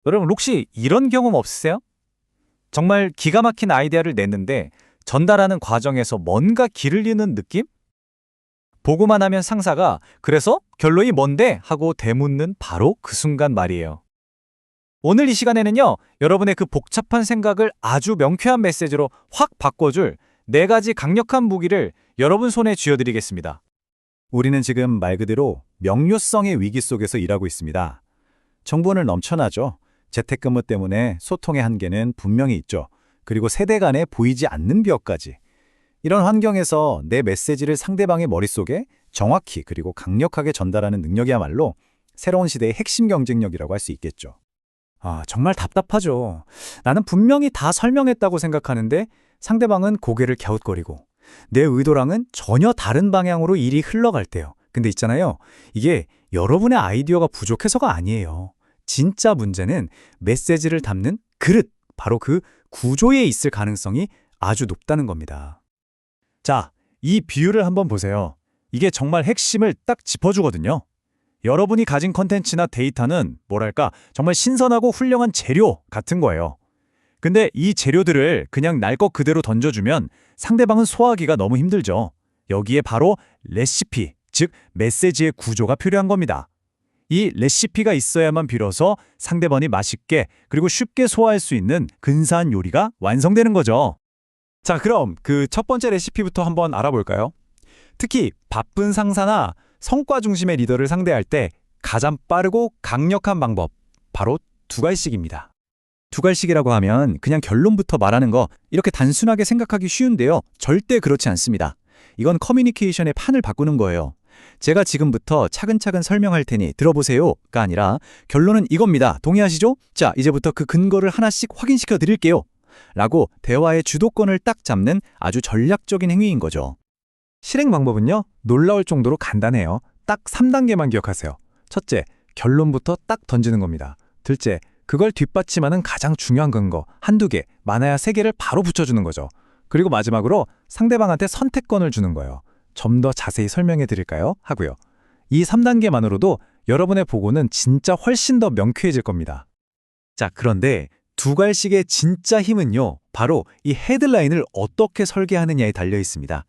여러분 혹시 이런 경험 없으세요? 정말 기가 막힌 아이디어를 냈는데 전달하는 과정에서 뭔가 길을 잃는 느낌? 보고만 하면 상사가 그래서 결론이 뭔데? 하고 되묻는 바로 그 순간 말이에요. 오늘 이 시간에는요, 여러분의 그 복잡한 생각을 아주 명쾌한 메시지로 확 바꿔줄 네 가지 강력한 무기를 여러분 손에 쥐어드리겠습니다. 우리는 지금 말 그대로 명료성의 위기 속에서 일하고 있습니다. 정보는 넘쳐나죠. 재택근무 때문에 소통의 한계는 분명히 있죠. 그리고 세대 간에 보이지 않는 벽까지. 이런 환경에서 내 메시지를 상대방의 머릿속에 정확히 그리고 강력하게 전달하는 능력이야말로 새로운 시대의 핵심 경쟁력이라고 할 수 있겠죠. 정말 답답하죠. 나는 분명히 다 설명했다고 생각하는데 상대방은 고개를 갸웃거리고 내 의도랑은 전혀 다른 방향으로 일이 흘러갈 때요. 근데 있잖아요. 이게 여러분의 아이디어가 부족해서가 아니에요. 진짜 문제는 메시지를 담는 그릇, 바로 그 구조에 있을 가능성이 아주 높다는 겁니다. 자, 이 비유를 한번 보세요. 이게 정말 핵심을 딱 짚어주거든요. 여러분이 가진 컨텐츠나 데이터는 뭐랄까 정말 신선하고 훌륭한 재료 같은 거예요. 근데 이 재료들을 그냥 날 것 그대로 던져주면 상대방은 소화하기가 너무 힘들죠. 여기에 바로 레시피, 즉 메시지의 구조가 필요한 겁니다. 이 레시피가 있어야만 비로소 상대방이 맛있게 그리고 쉽게 소화할 수 있는 근사한 요리가 완성되는 거죠. 자, 그럼 그 첫 번째 레시피부터 한번 알아볼까요? 특히 바쁜 상사나 성과 중심의 리더를 상대할 때 가장 빠르고 강력한 방법, 바로 두갈식입니다. 두갈식이라고 하면 그냥 결론부터 말하는 거 이렇게 단순하게 생각하기 쉬운데요. 절대 그렇지 않습니다. 이건 커뮤니케이션의 판을 바꾸는 거예요. 제가 지금부터 차근차근 설명할 테니 들어보세요가 아니라 결론은 이겁니다. 동의하시죠? 자, 이제부터 그 근거를 하나씩 확인시켜 드릴게요. 라고 대화의 주도권을 딱 잡는 아주 전략적인 행위인 거죠. 실행 방법은요, 놀라울 정도로 간단해요. 딱 3단계만 기억하세요. 첫째, 결론부터 딱 던지는 겁니다. 둘째, 그걸 뒷받침하는 가장 중요한 근거, 한두 개, 많아야 3개를 바로 붙여주는 거죠. 그리고 마지막으로 상대방한테 선택권을 주는 거예요. 좀 더 자세히 설명해 드릴까요? 하고요. 이 3단계만으로도 여러분의 보고는 진짜 훨씬 더 명쾌해질 겁니다. 자, 그런데 두갈식의 진짜 힘은요, 바로 이 헤드라인을 어떻게 설계하느냐에 달려 있습니다.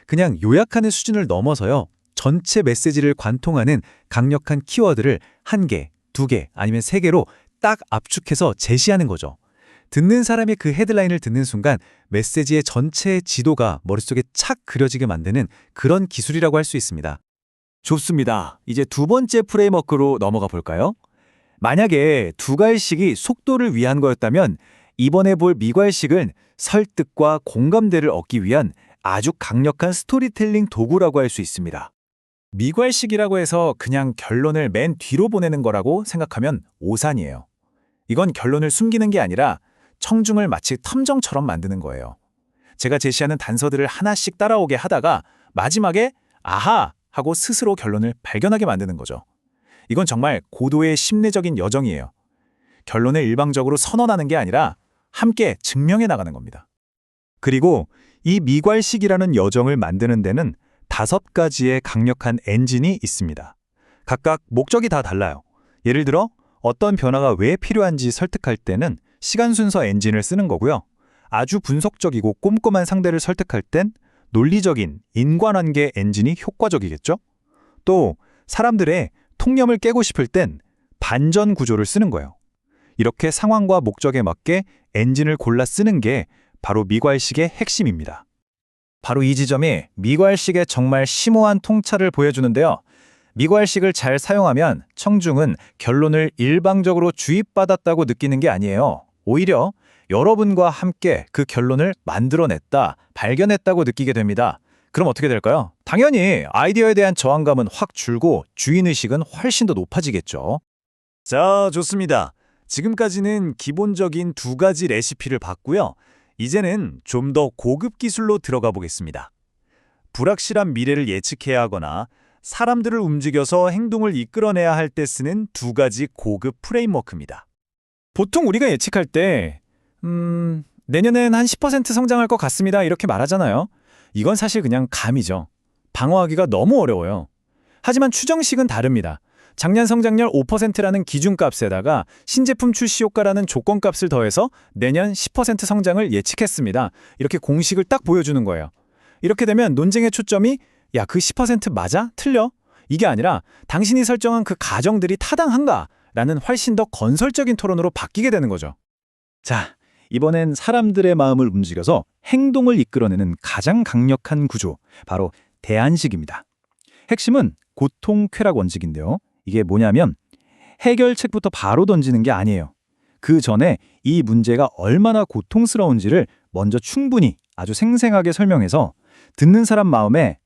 그냥 요약하는 수준을 넘어서요, 전체 메시지를 관통하는 강력한 키워드를 1개, 2개, 아니면 3개로 딱 압축해서 제시하는 거죠. 듣는 사람이 그 헤드라인을 듣는 순간 메시지의 전체의 지도가 머릿속에 착 그려지게 만드는 그런 기술이라고 할 수 있습니다. 좋습니다. 이제 두 번째 프레임워크로 넘어가 볼까요? 만약에 두갈식이 속도를 위한 거였다면 이번에 볼 미괄식은 설득과 공감대를 얻기 위한 아주 강력한 스토리텔링 도구라고 할 수 있습니다. 미괄식이라고 해서 그냥 결론을 맨 뒤로 보내는 거라고 생각하면 오산이에요. 이건 결론을 숨기는 게 아니라 청중을 마치 탐정처럼 만드는 거예요. 제가 제시하는 단서들을 하나씩 따라오게 하다가 마지막에 아하! 하고 스스로 결론을 발견하게 만드는 거죠. 이건 정말 고도의 심리적인 여정이에요. 결론을 일방적으로 선언하는 게 아니라 함께 증명해 나가는 겁니다. 그리고 이 미괄식이라는 여정을 만드는 데는 5가지의 강력한 엔진이 있습니다. 각각 목적이 다 달라요. 예를 들어 어떤 변화가 왜 필요한지 설득할 때는 시간 순서 엔진을 쓰는 거고요. 아주 분석적이고 꼼꼼한 상대를 설득할 땐 논리적인 인과관계 엔진이 효과적이겠죠? 또 사람들의 통념을 깨고 싶을 땐 반전 구조를 쓰는 거예요. 이렇게 상황과 목적에 맞게 엔진을 골라 쓰는 게 바로 미괄식의 핵심입니다. 바로 이 지점이 미괄식의 정말 심오한 통찰을 보여주는데요. 미괄식을 잘 사용하면 청중은 결론을 일방적으로 주입받았다고 느끼는 게 아니에요. 오히려 여러분과 함께 그 결론을 만들어냈다, 발견했다고 느끼게 됩니다. 그럼 어떻게 될까요? 당연히 아이디어에 대한 저항감은 확 줄고 주인의식은 훨씬 더 높아지겠죠. 자, 좋습니다. 지금까지는 기본적인 2가지 레시피를 봤고요. 이제는 좀 더 고급 기술로 들어가 보겠습니다. 불확실한 미래를 예측해야 하거나 사람들을 움직여서 행동을 이끌어내야 할 때 쓰는 2가지 고급 프레임워크입니다. 보통 우리가 예측할 때 내년엔 한 10% 성장할 것 같습니다. 이렇게 말하잖아요. 이건 사실 그냥 감이죠. 방어하기가 너무 어려워요. 하지만 추정식은 다릅니다. 작년 성장률 5%라는 기준값에다가 신제품 출시 효과라는 조건값을 더해서 내년 10% 성장을 예측했습니다. 이렇게 공식을 딱 보여주는 거예요. 이렇게 되면 논쟁의 초점이 야, 그 10% 맞아? 틀려? 이게 아니라 당신이 설정한 그 가정들이 타당한가? 라는 훨씬 더 건설적인 토론으로 바뀌게 되는 거죠. 자, 이번엔 사람들의 마음을 움직여서 행동을 이끌어내는 가장 강력한 구조, 바로 대안식입니다. 핵심은 고통 쾌락 원칙인데요. 이게 뭐냐면 해결책부터 바로 던지는 게 아니에요. 그 전에 이 문제가 얼마나 고통스러운지를 먼저 충분히 아주 생생하게 설명해서 듣는 사람 마음에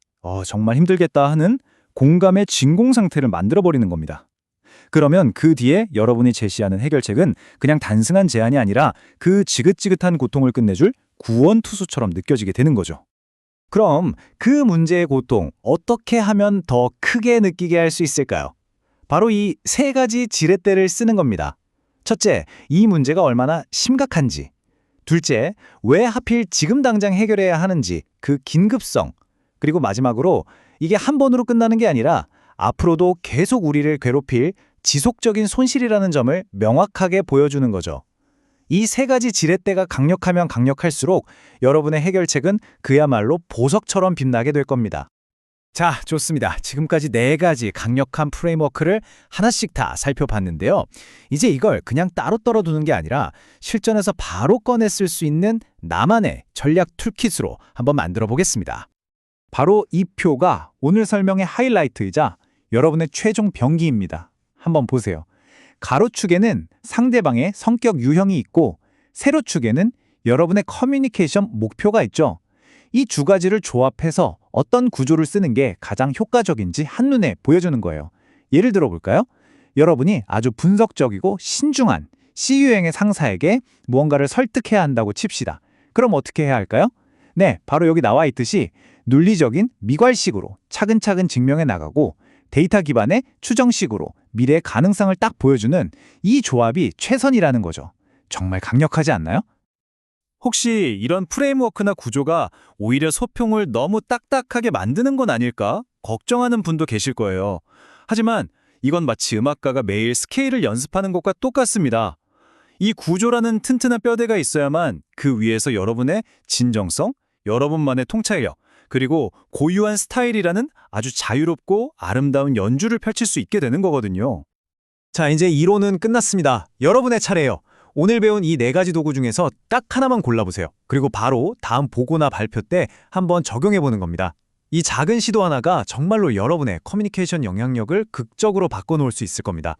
정말 힘들겠다 하는 공감의 진공 상태를 만들어버리는 겁니다. 그러면 그 뒤에 여러분이 제시하는 해결책은 그냥 단순한 제안이 아니라 그 지긋지긋한 고통을 끝내줄 구원투수처럼 느껴지게 되는 거죠. 그럼 그 문제의 고통 어떻게 하면 더 크게 느끼게 할 수 있을까요? 바로 이 세 가지 지렛대를 쓰는 겁니다. 첫째, 이 문제가 얼마나 심각한지. 둘째, 왜 하필 지금 당장 해결해야 하는지, 그 긴급성. 그리고 마지막으로 이게 한 번으로 끝나는 게 아니라 앞으로도 계속 우리를 괴롭힐 지속적인 손실이라는 점을 명확하게 보여주는 거죠. 이 세 가지 지렛대가 강력하면 강력할수록 여러분의 해결책은 그야말로 보석처럼 빛나게 될 겁니다. 자, 좋습니다. 지금까지 네 가지 강력한 프레임워크를 하나씩 다 살펴봤는데요. 이제 이걸 그냥 따로 떨어두는 게 아니라 실전에서 바로 꺼내 쓸 수 있는 나만의 전략 툴킷으로 한번 만들어 보겠습니다. 바로 이 표가 오늘 설명의 하이라이트이자 여러분의 최종 병기입니다. 한번 보세요. 가로축에는 상대방의 성격 유형이 있고 세로축에는 여러분의 커뮤니케이션 목표가 있죠. 이 두 가지를 조합해서 어떤 구조를 쓰는 게 가장 효과적인지 한눈에 보여주는 거예요. 예를 들어 볼까요? 여러분이 아주 분석적이고 신중한 C유형의 상사에게 무언가를 설득해야 한다고 칩시다. 그럼 어떻게 해야 할까요? 네, 바로 여기 나와 있듯이 논리적인 미괄식으로 차근차근 증명해 나가고 데이터 기반의 추정식으로 미래의 가능성을 딱 보여주는 이 조합이 최선이라는 거죠. 정말 강력하지 않나요? 혹시 이런 프레임워크나 구조가 오히려 소평을 너무 딱딱하게 만드는 건 아닐까? 걱정하는 분도 계실 거예요. 하지만 이건 마치 음악가가 매일 스케일을 연습하는 것과 똑같습니다. 이 구조라는 튼튼한 뼈대가 있어야만 그 위에서 여러분의 진정성, 여러분만의 통찰력, 그리고 고유한 스타일이라는 아주 자유롭고 아름다운 연주를 펼칠 수 있게 되는 거거든요. 자, 이제 이론은 끝났습니다. 여러분의 차례예요. 오늘 배운 이 네 가지 도구 중에서 딱 하나만 골라보세요. 그리고 바로 다음 보고나 발표 때 한번 적용해보는 겁니다. 이 작은 시도 하나가 정말로 여러분의 커뮤니케이션 영향력을 극적으로 바꿔놓을 수 있을 겁니다.